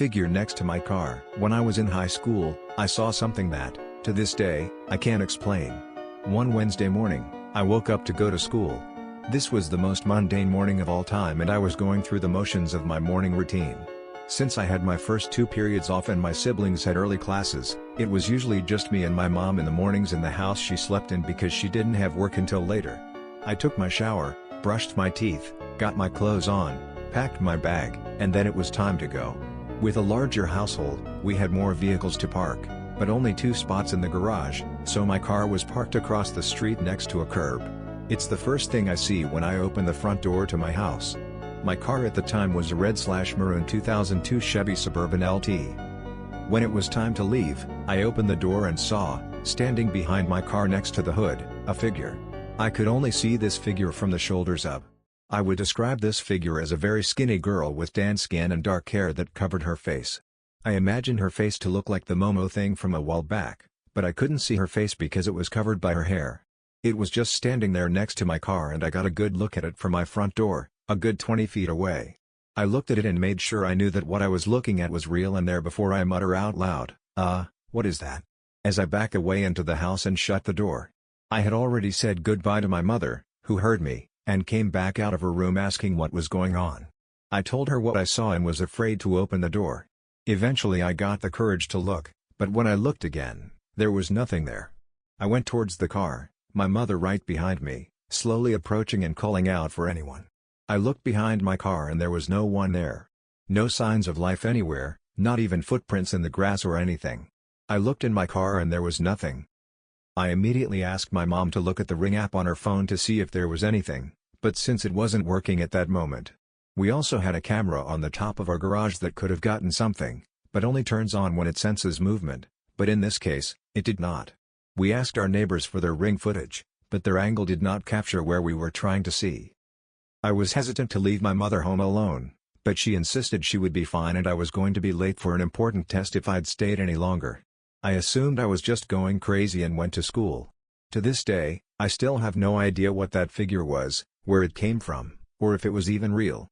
figure next to my car. When I was in high school, I saw something that, to this day, I can't explain. One Wednesday morning, I woke up to go to school. This was the most mundane morning of all time and I was going through the motions of my morning routine. Since I had my first 2 periods off and my siblings had early classes, it was usually just me and my mom in the mornings in the house she slept in because she didn't have work until later. I took my shower, brushed my teeth, got my clothes on, packed my bag, and then it was time to go. With a larger household, we had more vehicles to park, but only 2 spots in the garage, so my car was parked across the street next to a curb. It's the first thing I see when I open the front door to my house. My car at the time was a red/maroon 2002 Chevy Suburban LT. When it was time to leave, I opened the door and saw, standing behind my car next to the hood, a figure. I could only see this figure from the shoulders up. I would describe this figure as a very skinny girl with tan skin and dark hair that covered her face. I imagined her face to look like the Momo thing from a while back, but I couldn't see her face because it was covered by her hair. It was just standing there next to my car and I got a good look at it from my front door, a good 20 feet away. I looked at it and made sure I knew that what I was looking at was real and there before I mutter out loud, what is that?" as I back away into the house and shut the door. I had already said goodbye to my mother, who heard me, and came back out of her room asking what was going on. I told her what I saw and was afraid to open the door. Eventually I got the courage to look, but when I looked again, there was nothing there. I went towards the car, my mother right behind me, slowly approaching and calling out for anyone. I looked behind my car and there was no one there. No signs of life anywhere, not even footprints in the grass or anything. I looked in my car and there was nothing. I immediately asked my mom to look at the Ring app on her phone to see if there was anything, but since it wasn't working at that moment. We also had a camera on the top of our garage that could have gotten something, but only turns on when it senses movement, but in this case, it did not. We asked our neighbors for their Ring footage, but their angle did not capture where we were trying to see. I was hesitant to leave my mother home alone, but she insisted she would be fine and I was going to be late for an important test if I'd stayed any longer. I assumed I was just going crazy and went to school. To this day, I still have no idea what that figure was, where it came from, or if it was even real.